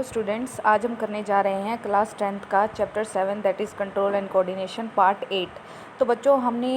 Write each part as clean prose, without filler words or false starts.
Hello students, आज हम करने जा रहे हैं क्लास 10th का chapter 7 that is control and coordination part 8। तो बच्चों हमने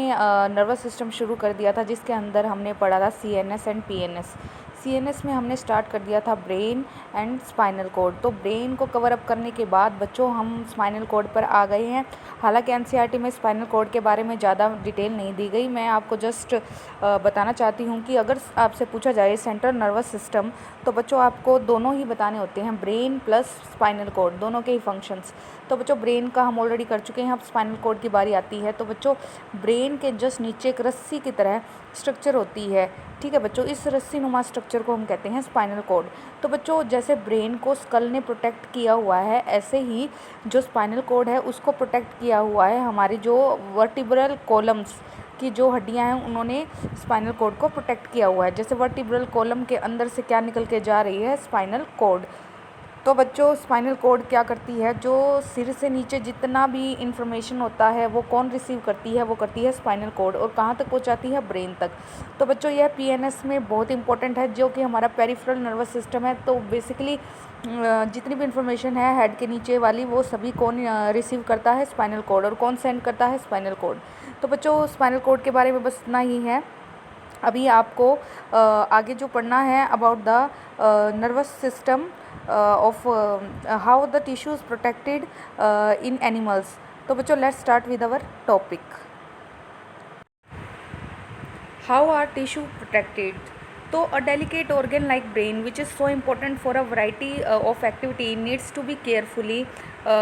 नर्वस सिस्टम शुरू कर दिया था जिसके अंदर हमने पढ़ा था सीएनएस एंड पीएनएस। सीएनएस में हमने स्टार्ट कर दिया था ब्रेन एंड स्पाइनल कॉर्ड। तो ब्रेन को कवर अप करने के बाद बच्चों हम स्पाइनल कॉर्ड पर आ गए हैं। हालांकि एनसीईआरटी में स्पाइनल कॉर्ड के बारे में ज़्यादा डिटेल नहीं दी गई। मैं आपको जस्ट बताना चाहती हूँ कि अगर आपसे पूछा जाए सेंट्रल नर्वस सिस्टम, तो बच्चों आपको दोनों ही बताने होते हैं, ब्रेन प्लस स्पाइनल कॉर्ड, दोनों के ही फंक्शंस। तो बच्चों ब्रेन का हम ऑलरेडी कर चुके हैं, अब स्पाइनल कॉर्ड की बारी आती है। तो बच्चों ब्रेन के जस्ट नीचे एक रस्सी की तरह स्ट्रक्चर होती है, ठीक है बच्चों। इस रस्सी नुमा स्ट्रक्चर को हम कहते हैं स्पाइनल कॉर्ड। तो बच्चों जैसे ब्रेन को स्कल ने प्रोटेक्ट किया हुआ है, ऐसे ही जो स्पाइनल कॉर्ड है उसको प्रोटेक्ट किया हुआ है हमारी जो वर्टिब्रल कॉलम्स की जो हड्डियां हैं, उन्होंने स्पाइनल कॉर्ड को प्रोटेक्ट किया हुआ है। जैसे वर्टिब्रल कॉलम के अंदर से क्या निकल के जा रही है, स्पाइनल कॉर्ड। तो बच्चों स्पाइनल कॉर्ड क्या करती है, जो सिर से नीचे जितना भी इंफॉर्मेशन होता है वो कौन रिसीव करती है, वो करती है स्पाइनल कॉर्ड, और कहाँ तक पहुँचाती है, ब्रेन तक। तो बच्चों यह पीएनएस में बहुत इंपॉर्टेंट है, जो कि हमारा पेरिफेरल नर्वस सिस्टम है। तो बेसिकली जितनी भी इंफॉर्मेशन है हेड के नीचे वाली, वो सभी कौन रिसीव करता है, स्पाइनल कॉर्ड, और कौन सेंड करता है, स्पाइनल कॉर्ड। तो बच्चों स्पाइनल कॉर्ड के बारे में बस इतना ही है। अभी आपको आगे जो पढ़ना है about the nervous system of how the tissues protected in animals. तो बच्चों let's start with our topic. How are tissue protected? तो a delicate organ like brain which is so important for a variety of activity needs to be carefully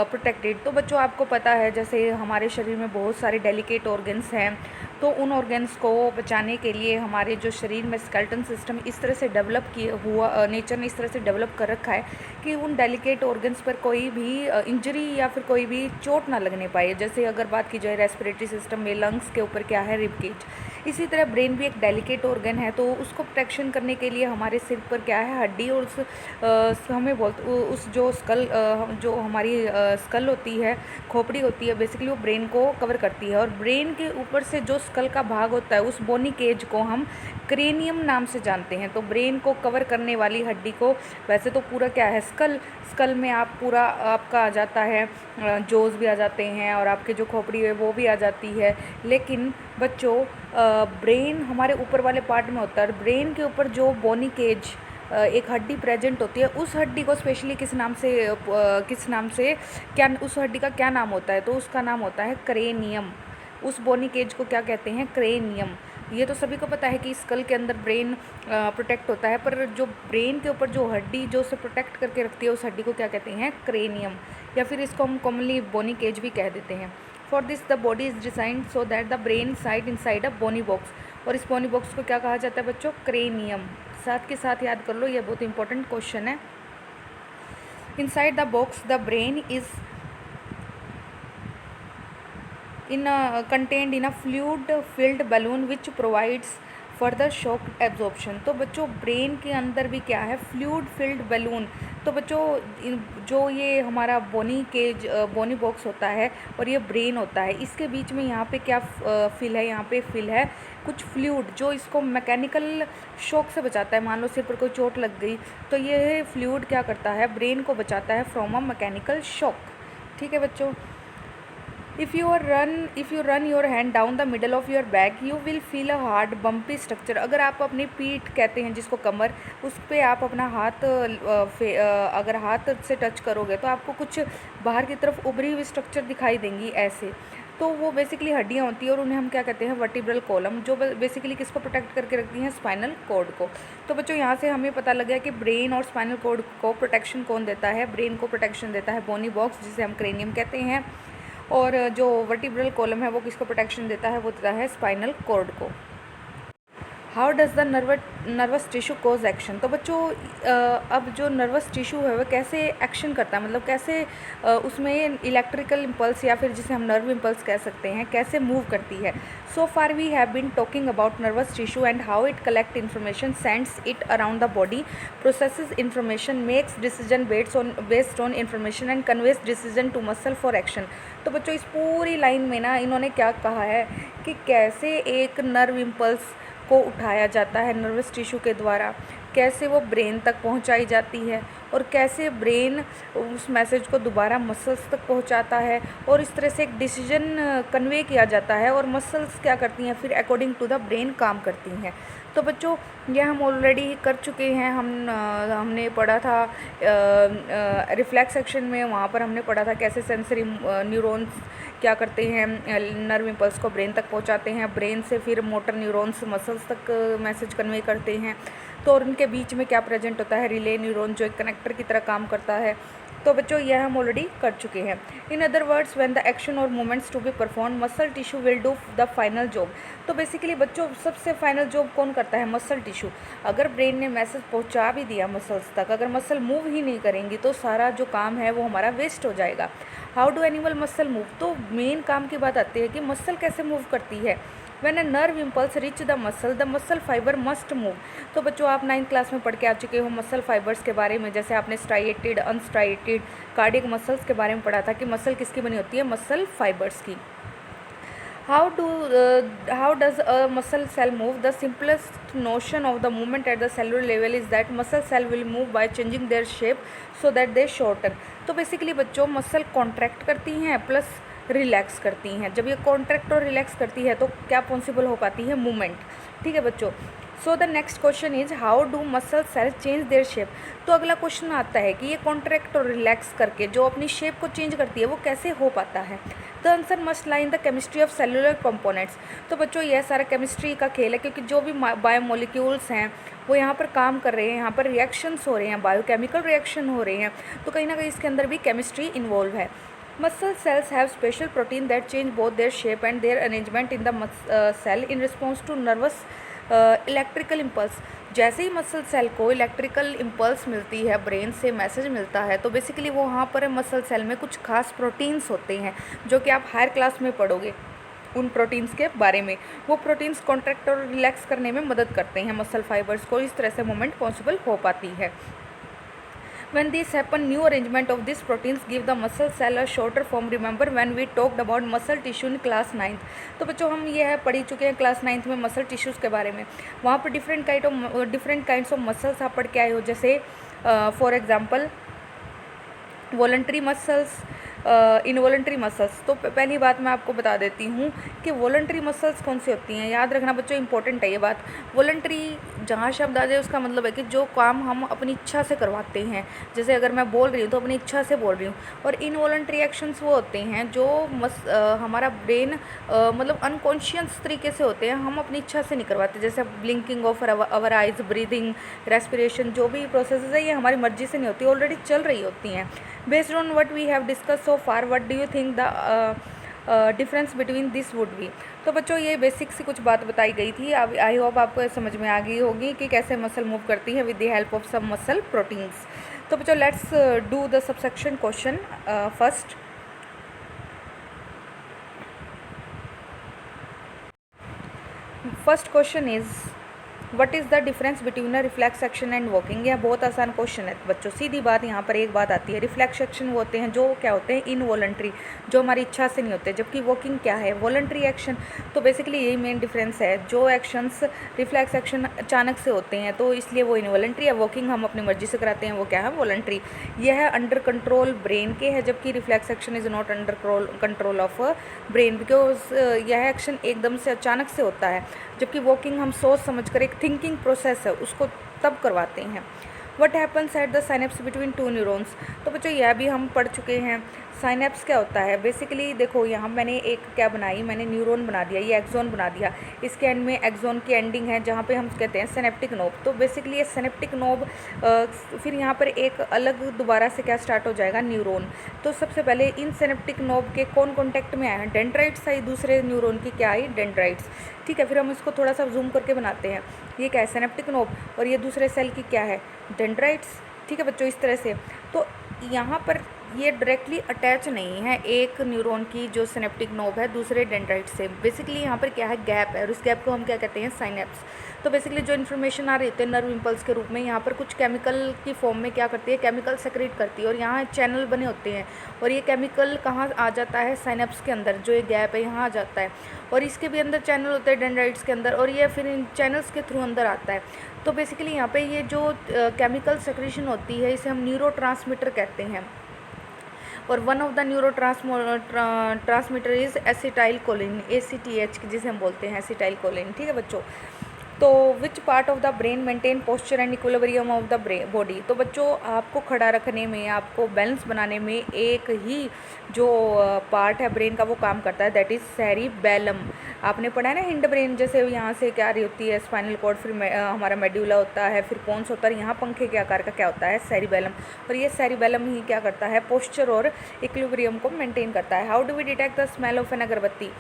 protected। तो बच्चों आपको पता है जैसे हमारे शरीर में बहुत सारे डेलिकेट ऑर्गन्स हैं, तो उन ऑर्गन्स को बचाने के लिए हमारे जो शरीर में स्केलेटन सिस्टम इस तरह से डेवलप किया हुआ, नेचर ने इस तरह से डेवलप कर रखा है कि उन डेलिकेट ऑर्गन्स पर कोई भी इंजरी या फिर कोई भी चोट ना लगने पाए। जैसे अगर बात की जाए रेस्पिरेटरी सिस्टम में, लंग्स के ऊपर क्या है, रिब केज। इसी तरह ब्रेन भी एक डेलिकेट ऑर्गन है, तो उसको प्रोटेक्शन करने के लिए हमारे सिर पर क्या है, हड्डी, और उस हमें उस जो स्कल जो हमारी स्कल होती है, खोपड़ी होती है, बेसिकली वो ब्रेन को कवर करती है। और ब्रेन के ऊपर से जो स्कल का भाग होता है, उस बोनी केज को हम क्रेनियम नाम से जानते हैं। तो ब्रेन को कवर करने वाली हड्डी को, वैसे तो पूरा क्या है, स्कल। स्कल में आप पूरा आपका आ जाता है, जोज भी आ जाते हैं, और आपके जो खोपड़ी है वो भी आ जाती है। लेकिन बच्चों ब्रेन हमारे ऊपर वाले पार्ट में होता है। ब्रेन के ऊपर जो बोनी केज एक हड्डी प्रेजेंट होती है, उस हड्डी को स्पेशली किस नाम से क्या, उस हड्डी का क्या नाम होता है, तो उसका नाम होता है क्रेनियम। उस बोनी केज को क्या कहते हैं, क्रेनियम। ये तो सभी को पता है कि स्कल के अंदर ब्रेन प्रोटेक्ट होता है, पर जो ब्रेन के ऊपर जो हड्डी जो उसे प्रोटेक्ट करके रखती है, उस हड्डी को क्या कहते हैं, क्रेनियम, या फिर इसको हम कॉमनली बोनी केज भी कह देते हैं। For this the body is designed so that the brain side inside a bony box. और इस बोनी बॉक्स को क्या कहा जाता है बच्चों, क्रेनियम। साथ के साथ याद कर लो, ये बहुत इंपॉर्टेंट क्वेश्चन है। Inside the box the brain is contained in a fluid filled balloon which provides further shock absorption। तो बच्चों ब्रेन के अंदर भी क्या है, फ्लूइड फिल्ड बैलून। तो बच्चों जो ये हमारा बोनी बॉक्स होता है और ये ब्रेन होता है, इसके बीच में यहाँ पे क्या फिल है, यहाँ पे फिल है कुछ फ्लूइड, जो इसको मैकेनिकल शॉक से बचाता है। मान लो सिर पर कोई चोट लग गई, तो ये फ्लूइड क्या करता है, ब्रेन को बचाता है फ्रॉम अ मैकेनिकल शॉक। ठीक है बच्चों। If you run your hand down the middle of your back, you will feel a hard bumpy structure। अगर आप अपनी पीठ कहते हैं जिसको कमर, उस पर आप अपना हाथ अगर हाथ से टच करोगे तो आपको कुछ बाहर की तरफ उभरी हुई स्ट्रक्चर दिखाई देंगी ऐसे। तो वो बेसिकली हड्डियाँ होती हैं, और उन्हें हम क्या कहते हैं, वर्टिब्रल कॉलम, जो बेसिकली किसको प्रोटेक्ट करके रखती हैं, स्पाइनल कॉर्ड को। तो बच्चों यहाँ से हमें पता लग गया कि ब्रेन और स्पाइनल कॉर्ड को प्रोटेक्शन कौन देता है, ब्रेन को प्रोटेक्शन देता है बोनी बॉक्स, जिसे हम क्रेनियम कहते हैं, और जो वर्टिब्रल कॉलम है वो किसको प्रोटेक्शन देता है, वो देता है स्पाइनल कॉर्ड को। How does the nervous tissue cause action? तो बच्चों अब जो नर्वस टिश्यू है वो कैसे एक्शन करता है, मतलब कैसे उसमें इलेक्ट्रिकल इम्पल्स या फिर जिसे हम नर्व इम्पल्स कह सकते हैं, कैसे मूव करती है। So far we have been talking about nervous tissue and how it collect information, sends it around the body, processes information, makes decision based on information and conveys decision to muscle for action. तो बच्चों इस पूरी line में ना इन्होंने क्या कहा है कि कैसे एक नर्व इम्पल्स को उठाया जाता है नर्वस टिश्यू के द्वारा, कैसे वो ब्रेन तक पहुंचाई जाती है और कैसे ब्रेन उस मैसेज को दोबारा मसल्स तक पहुंचाता है और इस तरह से एक डिसीजन कन्वे किया जाता है और मसल्स क्या करती हैं फिर अकॉर्डिंग टू द ब्रेन काम करती हैं। तो बच्चों यह हम ऑलरेडी कर चुके हैं। हमने पढ़ा था रिफ्लेक्स सेक्शन में, वहाँ पर हमने पढ़ा था कैसे सेंसरी न्यूरॉन्स क्या करते हैं, नर्व इम्पल्स को ब्रेन तक पहुँचाते हैं, ब्रेन से फिर मोटर न्यूरॉन्स मसल्स तक मैसेज कन्वे करते हैं। तो और उनके बीच में क्या प्रेजेंट होता है, रिले न्यूरॉन जो एक कनेक्टर की तरह काम करता है। तो बच्चों यह हम ऑलरेडी कर चुके हैं। In other words when the action और movements to be perform muscle tissue will do the final job. तो बेसिकली बच्चों सबसे फाइनल जॉब कौन करता है, मसल टिश्यू। अगर ब्रेन ने मैसेज पहुंचा भी दिया मसल्स तक, अगर मसल मूव ही नहीं करेंगी तो सारा जो काम है वो हमारा वेस्ट हो जाएगा। How do animal muscle move, तो मेन काम की बात आती है कि मसल कैसे मूव करती है। When a nerve impulse reach the muscle fiber must move। तो बच्चों आप 9th क्लास में पढ़ के आ चुके हो मसल फाइबर्स के बारे में, जैसे आपने स्ट्राइएटेड, अनस्ट्राइएटेड, कार्डियक मसल्स के बारे में पढ़ा था कि मसल किसकी बनी होती है, मसल फाइबर्स की। How does a muscle cell move? The simplest notion of the movement at the cellular level is that muscle cell will move by changing their shape so that they shorten। तो basically बच्चों muscle contract करती हैं plus relax करती हैं। जब ये contract और relax करती है तो क्या पॉसिबल हो पाती है, मूवमेंट। ठीक है बच्चों। So the next question is how do muscle cell change their shape. तो अगला क्वेश्चन आता है कि ये कॉन्ट्रैक्ट और रिलैक्स करके जो अपनी शेप को चेंज करती है वो कैसे हो पाता है। The answer must lie in the chemistry of cellular components. तो बच्चों यह सारा केमिस्ट्री का खेल है, क्योंकि जो भी बायोमोलिक्यूल्स हैं वो यहाँ पर काम कर रहे हैं, यहाँ पर रिएक्शंस हो रहे हैं, बायोकेमिकल रिएक्शन हो रहे हैं, तो कहीं ना कहीं इसके अंदर भी केमिस्ट्री इन्वॉल्व है। Muscle cells have special protein that change both their shape and their arrangement in the cell in response to nervous electrical impulse। जैसे ही मसल सेल को इलेक्ट्रिकल इम्पल्स मिलती है, ब्रेन से मैसेज मिलता है, तो बेसिकली वो वहाँ पर मसल सेल में कुछ खास प्रोटीन्स होते हैं जो कि आप हायर क्लास में पढ़ोगे उन प्रोटीन्स के बारे में। वो प्रोटीन्स कॉन्ट्रैक्ट और रिलैक्स करने में मदद करते हैं मसल फाइबर्स को, इस तरह से मूवमेंट पॉसिबल हो पाती है। When this happen, new arrangement of these proteins give the muscle cell a shorter form। Remember when we talked about muscle tissue in class 9th। तो बच्चों हम ये है पढ़ी चुके हैं क्लास 9th में मसल टिश्यूज़ के बारे में। वहाँ पर डिफरेंट काइंड्स ऑफ मसल्स आप पढ़ के आए हो, जैसे for example voluntary muscles, involuntary muscles. तो पहली बात मैं आपको बता देती हूँ कि वॉलंटरी मसल्स कौन सी होती हैं। याद रखना बच्चों, इंपॉर्टेंट है ये बात। वॉलंटरी जहाँ शब्द आ जाए उसका मतलब है कि जो काम हम अपनी इच्छा से करवाते हैं, जैसे अगर मैं बोल रही हूँ तो अपनी इच्छा से बोल रही हूँ। और इनवॉलंटरी एक्शंस वो होते हैं जो हमारा ब्रेन मतलब अनकॉन्शियस तरीके से होते हैं, हम अपनी इच्छा से नहीं करवाते, जैसे blinking of our eyes, breathing, respiration, जो भी प्रोसेस है ये हमारी मर्जी से नहीं होती, ऑलरेडी चल रही होती हैं। Based on what we have discuss so far, what do you think the difference between this would be. तो बच्चों ये बेसिक सी कुछ बात बताई गई थी। अब आई होप आपको समझ में आ गई होगी कि कैसे मसल मूव करती है with the help of some muscle proteins. तो बच्चों let's do the subsection question first. First question is what is the difference between a reflex action and walking. यह बहुत आसान क्वेश्चन है बच्चों। सीधी बात यहाँ पर एक बात आती है, रिफ्लेक्स एक्शन वो होते हैं जो क्या होते हैं, इनवॉलंटरी, जो हमारी इच्छा से नहीं होते, जबकि वॉकिंग क्या है, वॉलंटरी एक्शन। तो बेसिकली यही मेन डिफरेंस है। जो एक्शंस रिफ्लेक्स एक्शन अचानक से होते हैं तो इसलिए वो इनवॉलंटरी है, वॉकिंग हम अपनी मर्जी से कराते हैं, वो क्या है, वॉलंटरी। यह है अंडर कंट्रोल ब्रेन के है, जबकि reflex action is not under control of brain, because यह एक्शन एकदम से अचानक से होता है, जबकि वॉकिंग हम सोच समझ कर एक थिंकिंग प्रोसेस है उसको तब करवाते हैं। What happens at the synapse between two neurons. तो बच्चों यह भी हम पढ़ चुके हैं। साइनेप्स क्या होता है, बेसिकली देखो यहाँ मैंने एक क्या बनाई, मैंने न्यूरॉन बना दिया, ये एक्सोन बना दिया, इसके एंड में एक्सोन की एंडिंग है जहाँ पे हम कहते हैं सिनेप्टिक नोब। तो बेसिकली ये सिनेप्टिक नोब फिर यहाँ पर एक अलग दोबारा से क्या स्टार्ट हो जाएगा, न्यूरॉन। तो सबसे पहले इन सिनेप्टिक नोब के कौन कॉन्टैक्ट में आए हैं, डेंड्राइट्स आई, दूसरे न्यूरॉन की क्या आई, डेंड्राइट्स। ठीक है, फिर हम इसको थोड़ा सा जूम करके बनाते हैं। ये क्या है, सिनेप्टिक नोब, और ये दूसरे सेल की क्या है, डेंड्राइट्स। ठीक है बच्चों, इस तरह से। तो यहाँ पर ये डायरेक्टली अटैच नहीं है एक न्यूरॉन की जो सिनेप्टिक नोब है दूसरे डेंड्राइट से। बेसिकली यहाँ पर क्या है, गैप है, और इस गैप को हम क्या कहते हैं, साइनेप्स। तो बेसिकली जो इन्फॉर्मेशन आ रही होती है नर्व इम्पल्स के रूप में, यहाँ पर कुछ केमिकल की फॉर्म में क्या करती है, केमिकल सेक्रेट करती है, और यहाँ चैनल बने होते हैं, और ये केमिकल कहाँ आ जाता है, साइनेप्स के अंदर, जो ये गैप है यहाँ आ जाता है, और इसके भी अंदर चैनल होते हैं डेंड्राइट्स के अंदर, और ये फिर इन चैनल्स के थ्रू अंदर आता है। तो बेसिकली यहाँ पे ये जो केमिकल सेक्रेशन होती है इसे हम न्यूरोट्रांसमीटर कहते हैं, और one of the neuro transmitter is acetyl choline, ACTH जिसे हम बोलते हैं एसिटाइल कोलिन। ठीक है बच्चों। तो which part of the brain maintain posture and equilibrium of the body. तो बच्चों आपको खड़ा रखने में, आपको बैलेंस बनाने में एक ही जो पार्ट है ब्रेन का वो काम करता है, दैट इज़ सेरिबेलम। आपने पढ़ा है ना, हिंड ब्रेन जैसे यहाँ से क्या रही होती है, स्पाइनल कॉर्ड, फिर हमारा मेड्यूला होता है, फिर पोन्स होता है, यहाँ पंखे के आकार का क्या होता है, सेरिबेलम। और ये सेरिबेलम ही क्या करता है, पोस्चर और इक्विलिब्रियम को मेंटेन करता है। How do we detect the smell of an agarbatti.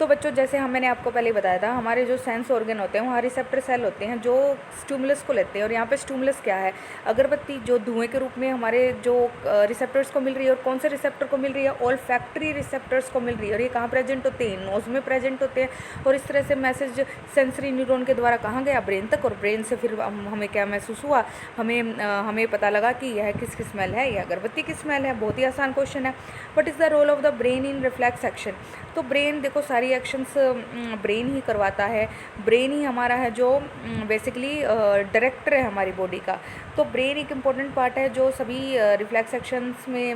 तो बच्चों जैसे मैंने आपको पहले ही बताया था, हमारे जो सेंस ऑर्गन होते हैं वहाँ रिसेप्टर सेल होते हैं जो स्टिमुलस को लेते हैं, और यहाँ पे स्टिमुलस क्या है, अगरबत्ती जो धुएं के रूप में हमारे जो रिसेप्टर्स को मिल रही है, और कौन से रिसेप्टर को मिल रही है, ऑल्फैक्टरी रिसेप्टर्स को मिल रही है, और ये कहाँ प्रेजेंट होते हैं, नोज में प्रेजेंट होते हैं, और इस तरह से मैसेज सेंसरी न्यूरॉन के द्वारा कहाँ गया, ब्रेन तक, और ब्रेन से फिर हमें क्या महसूस हुआ, हमें पता लगा कि यह किसकी स्मेल है, यह अगरबत्ती की स्मेल है। बहुत ही आसान क्वेश्चन है। What is the role of the brain in reflex action. तो ब्रेन देखो सारी एक्शंस ब्रेन ही करवाता है, ब्रेन ही हमारा है जो बेसिकली डायरेक्टर है हमारी बॉडी का। तो ब्रेन एक इम्पॉर्टेंट पार्ट है जो सभी रिफ्लेक्स एक्शंस में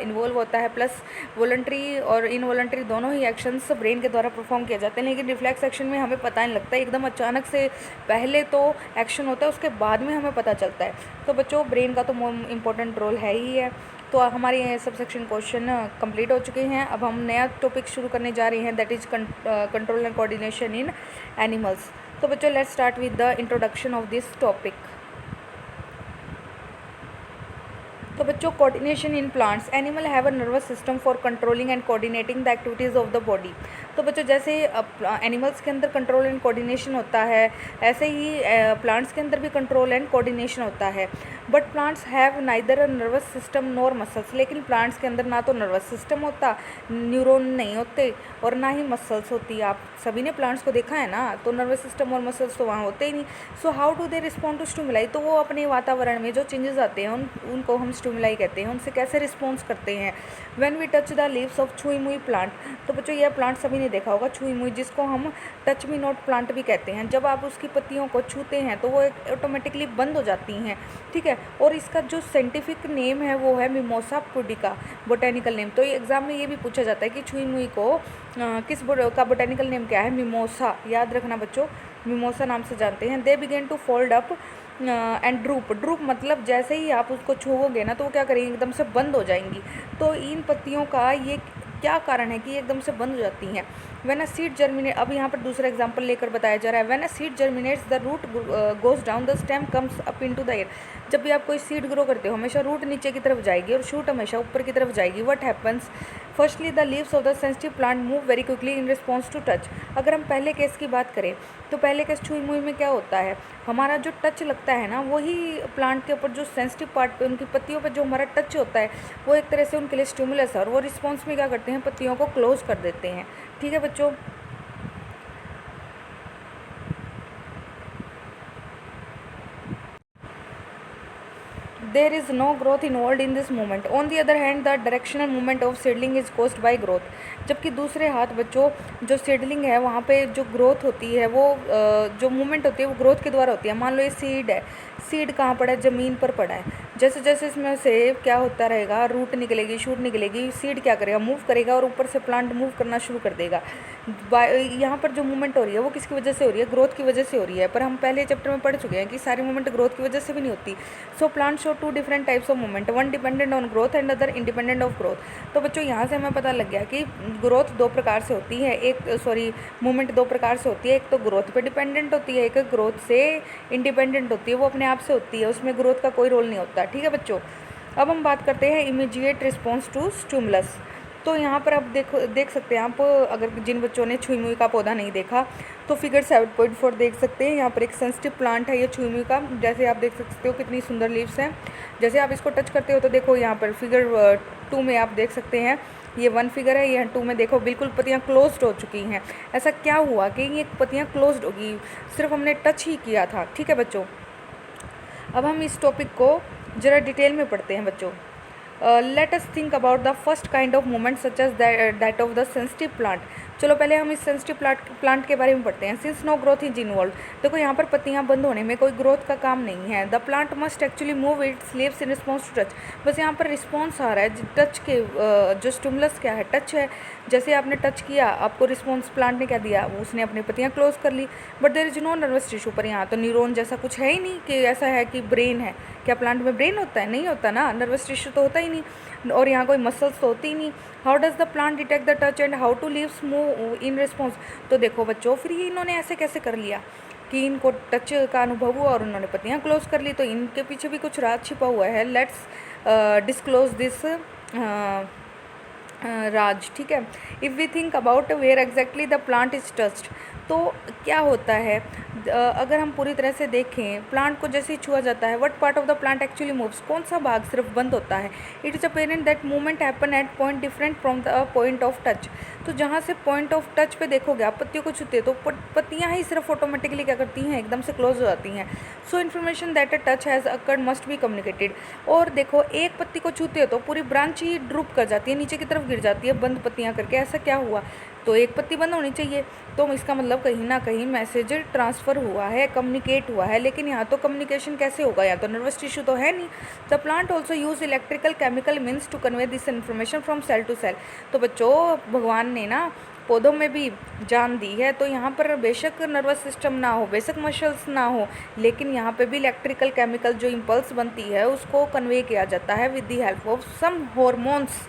इन्वॉल्व होता है, प्लस वॉलंटरी और इनवॉलंटरी दोनों ही एक्शंस ब्रेन के द्वारा परफॉर्म किए जाते हैं। लेकिन रिफ्लेक्स एक्शन में हमें पता नहीं लगता, एकदम अचानक से पहले तो एक्शन होता है, उसके बाद में हमें पता चलता है। तो बच्चों ब्रेन का तो इम्पोर्टेंट रोल है ही है। तो हमारे सब सेक्शन क्वेश्चन कंप्लीट हो चुके हैं। अब हम नया टॉपिक शुरू करने जा रहे हैं, that is control and coordination in animals. तो बच्चों let's start with the introduction of this topic. तो बच्चों coordination in plants, animal have a nervous system for controlling and coordinating the activities of the body. तो बच्चों जैसे animals के अंदर control and coordination होता है, ऐसे ही प्लांट्स के अंदर भी कंट्रोल एंड कोऑर्डिनेशन होता है। But plants have neither a nervous system nor muscles. लेकिन प्लांट्स के अंदर ना तो नर्वस सिस्टम होता, न्यूरॉन नहीं होते, और ना ही मसल्स होती। आप सभी ने प्लांट्स को देखा है ना, तो नर्वस सिस्टम और मसल्स तो वहाँ होते ही नहीं। So how do they respond to stimuli. तो वो अपने वातावरण में जो चेंजेस आते हैं उनको हम स्टिमुलाई कहते हैं, उनसे कैसे रिस्पॉन्स करते हैं। When we touch the leaves of chhui mui plant. तो बच्चों यह प्लांट सभी ने देखा होगा, छुई मुई, जिसको हम टच मी नॉट प्लांट भी कहते हैं। जब आप उसकी पत्तियों को छूते हैं तो वो ऑटोमेटिकली बंद हो जाती हैं, ठीक है। और इसका जो साइंटिफिक नेम है वो है मिमोसा पुडिका, बोटेनिकल नेम। तो एग्जाम में ये भी पूछा जाता है कि छुई मुई को का बोटेनिकल नेम क्या है, मिमोसा। याद रखना बच्चों, मिमोसा नाम से जानते हैं। They begin to fold up and droop मतलब जैसे ही आप उसको छुओगे ना तो वो क्या करेंगे, एकदम से बंद हो जाएंगी। तो इन पत्तियों का ये क्या कारण है कि ये एकदम से बंद हो जाती हैं। व्हेन अ सीड जर्मिनेट, अब यहाँ पर दूसरा एग्जांपल लेकर बताया जा रहा है। When a seed germinates the root goes down, the stem comes up into the air. जब भी आप कोई सीड ग्रो करते हो हमेशा रूट नीचे की तरफ जाएगी और शूट हमेशा ऊपर की तरफ जाएगी। What happens, firstly the leaves of the sensitive plant move very quickly in response to touch. अगर हम पहले केस की बात करें तो पहले केस छुई मुई में क्या होता है, हमारा जो टच लगता है ना वही प्लांट के ऊपर जो सेंसिटिव पार्ट पे, उनकी पत्तियों पे जो हमारा टच होता है वो एक तरह से उनके लिए स्टिमुलस है, और वो रिस्पॉन्स में क्या करते हैं, पत्तियों को क्लोज कर देते हैं। ठीक है बच्चों। There is no growth involved in this movement. On the other hand, the directional movement of seedling is caused by growth. जबकि दूसरे हाथ बच्चों जो सीडलिंग है वहाँ पे जो ग्रोथ होती है वो जो मूवमेंट होती है वो ग्रोथ के द्वारा होती है। मान लो ये सीड है, सीड कहाँ पड़ा है, ज़मीन पर पड़ा है। जैसे जैसे इसमें से क्या होता रहेगा, रूट निकलेगी, शूट निकलेगी, सीड क्या करेगा, मूव करेगा, और ऊपर से प्लांट मूव करना शुरू कर देगा। यहाँ पर जो मूवमेंट हो रही है वो किसकी वजह से हो रही है, ग्रोथ की वजह से हो रही है। पर हम पहले चैप्टर में पढ़ चुके हैं कि सारी मूवमेंट ग्रोथ की वजह से भी नहीं होती। So plant show two different types of movement, one dependent on growth and other independent of growth. तो बच्चों यहाँ से हमें पता लग गया कि ग्रोथ दो प्रकार से होती है, मूवमेंट दो प्रकार से होती है। एक तो ग्रोथ पे डिपेंडेंट होती है, एक ग्रोथ से इंडिपेंडेंट होती है, वो अपने आप से होती है, उसमें ग्रोथ का कोई रोल नहीं होता। ठीक है बच्चों। अब हम बात करते हैं इमीडिएट रिस्पॉन्स टू स्टिमुलस। तो यहाँ पर आप देख सकते हैं, आप अगर जिन बच्चों ने छुई मुई का पौधा नहीं देखा तो फिगर 7.4 देख सकते हैं। यहाँ पर एक सेंसिटिव प्लांट है ये छुई मुई का, जैसे आप देख सकते हो कितनी सुंदर लीव्स हैं। जैसे आप इसको टच करते हो तो देखो यहाँ पर फिगर 2 में आप देख सकते हैं, ये 1 फिगर है, ये 2 में देखो बिल्कुल पत्तियाँ क्लोज्ड हो चुकी हैं। ऐसा क्या हुआ कि ये पत्तियाँ क्लोज्ड होगी, सिर्फ हमने टच ही किया था। ठीक है बच्चों, अब हम इस टॉपिक को ज़रा डिटेल में पढ़ते हैं बच्चों। Let us think about the first kind of movement such as that of the sensitive plant. चलो पहले हम इस सेंसिटिव प्लांट के बारे में पढ़ते हैं। Since no growth is involve, देखो यहाँ पर पत्तियाँ बंद होने में कोई ग्रोथ का काम नहीं है। The plant must actually move its leaves in response to touch, बस यहाँ पर रिस्पॉन्स आ रहा है टच के, जो स्टिमुलस क्या है, टच है। जैसे आपने टच किया, आपको रिस्पॉन्स प्लांट ने क्या दिया, उसने अपनी पत्तियाँ क्लोज कर ली। But there is no nervous tissue, पर यहाँ तो न्यूरॉन जैसा कुछ है ही नहीं कि ऐसा है कि ब्रेन है। क्या प्लांट में ब्रेन होता है? नहीं होता ना, नर्वस टिश्यू तो होता ही नहीं, और यहाँ कोई मसल्स तो होती ही नहीं। How does the plant detect the touch and how do leaves move in response. तो देखो बच्चों, फिर ये इन्होंने ऐसे कैसे कर लिया कि इनको टच का अनुभव हुआ और उन्होंने पत्तियाँ क्लोज कर ली। तो इनके पीछे भी कुछ राज छिपा हुआ है। लेट्स डिस्क्लोज दिस राज। ठीक है, if we think about where exactly the plant is touched, तो क्या होता है अगर हम पूरी तरह से देखें, प्लांट को जैसे ही छुआ जाता है, what part of the plant actually moves, कौन सा भाग सिर्फ बंद होता है। It is apparent that movement happen at point different from the point of touch. तो जहाँ से पॉइंट ऑफ टच पे देखोगे आप, पत्तियों को छूते तो पत्तियाँ ही सिर्फ ऑटोमेटिकली क्या करती हैं, एकदम से क्लोज हो जाती हैं। So information that a touch has occurred must be communicated. और देखो, एक पत्ती को छूते हो तो पूरी ब्रांच ही ड्रूप कर जाती है, नीचे की तरफ गिर जाती है बंद पत्तियाँ करके। ऐसा क्या हुआ, तो एक पत्ती बंद होनी चाहिए, तो इसका मतलब कहीं ना कहीं मैसेज ट्रांसफ़र हुआ है, कम्युनिकेट हुआ है। लेकिन यहाँ तो कम्युनिकेशन कैसे होगा, यहाँ तो नर्वस टिश्यू तो है नहीं। The plant also use electrical chemical means to convey this information from cell to cell. तो बच्चों, भगवान ने ना पौधों में भी जान दी है, तो यहाँ पर बेशक नर्वस सिस्टम ना हो, बेशक मसल्स ना हो, लेकिन यहाँ पे भी इलेक्ट्रिकल केमिकल जो इम्पल्स बनती है उसको कन्वे किया जाता है with the help of some hormones.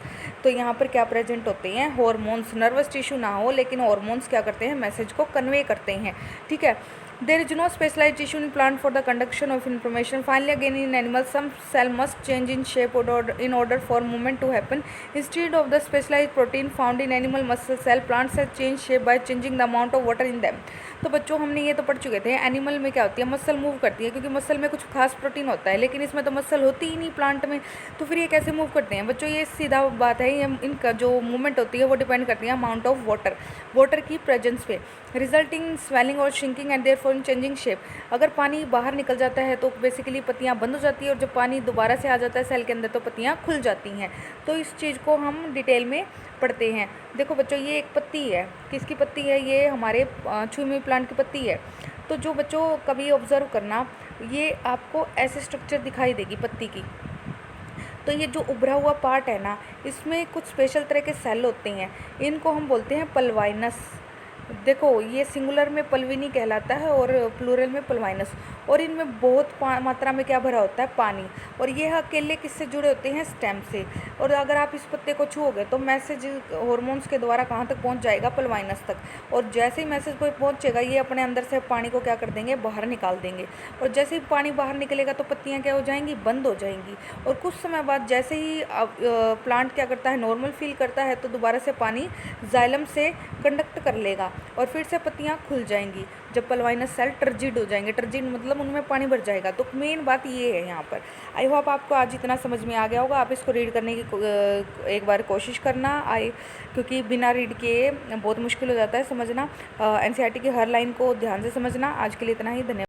तो यहाँ पर क्या प्रेजेंट होते हैं, हॉर्मोन्स। नर्वस टिश्यू ना हो, लेकिन हॉर्मोन्स क्या करते हैं, मैसेज को कन्वे करते हैं। ठीक है, there is no specialised tissue in plant for the conduction of information. Finally again in animal some cell must change in shape in order for movement to happen. Instead of the specialized protein found in animal muscle cell, plants have changed shape by changing the amount of water in them. तो बच्चों, हमने ये तो पढ़ चुके थे, animal में क्या होती है, मसल मूव करती है, क्योंकि मसल में कुछ खास प्रोटीन होता है, लेकिन इसमें तो मसल होती ही नहीं प्लांट में। तो फिर ये कैसे मूव करते हैं बच्चों, ये सीधा बात है, ये इनका जो मूवमेंट होती है वो डिपेंड करती है अमाउंट ऑफ वाटर की प्रेजेंस पे, रिजल्टिंग स्वेलिंग और shrinking and therefore changing shape. अगर पानी बाहर निकल जाता है तो बेसिकली पत्तियाँ बंद हो जाती है, और जब पानी दोबारा से आ जाता है सेल के अंदर तो पत्तियाँ खुल जाती हैं। तो इस चीज़ को हम डिटेल में पढ़ते हैं। देखो बच्चों, ये एक पत्ती है, किसकी पत्ती है, ये हमारे छुई हुई प्लांट की पत्ती है। तो जो बच्चों कभी ऑब्जर्व करना, ये आपको ऐसे स्ट्रक्चर दिखाई देगी पत्ती की। तो ये जो उभरा हुआ पार्ट है ना, इसमें कुछ स्पेशल तरह के सेल होते हैं, इनको हम बोलते हैं पल्वाइनस। देखो, ये सिंगुलर में पल्विनी कहलाता है और प्लूरल में पल्वाइनस, और इनमें बहुत मात्रा में क्या भरा होता है, पानी। और ये अकेले किससे जुड़े होते हैं, स्टेम से। और अगर आप इस पत्ते को छुओगे तो मैसेज हॉर्मोन्स के द्वारा कहाँ तक पहुँच जाएगा, पल्वाइनस तक। और जैसे ही मैसेज कोई पहुँचेगा, ये अपने अंदर से पानी को क्या कर देंगे, बाहर निकाल देंगे। और जैसे ही पानी बाहर निकलेगा तो पत्तियाँ क्या हो जाएंगी, बंद हो जाएंगी। और कुछ समय बाद जैसे ही प्लांट क्या करता है, नॉर्मल फील करता है, तो दोबारा से पानी जाइलम से कंडक्ट कर लेगा और फिर से पत्तियाँ खुल जाएंगी जब पल्वाइनस सेल टर्जिड हो जाएंगे। टर्जिड मतलब उनमें पानी भर जाएगा। तो मेन बात ये है यहाँ पर। आई होप आपको आज इतना समझ में आ गया होगा। आप इसको रीड करने की एक बार कोशिश करना, क्योंकि बिना रीड किए बहुत मुश्किल हो जाता है समझना। एनसीईआरटी की हर लाइन को ध्यान से समझना। आज के लिए इतना ही, धन्यवाद।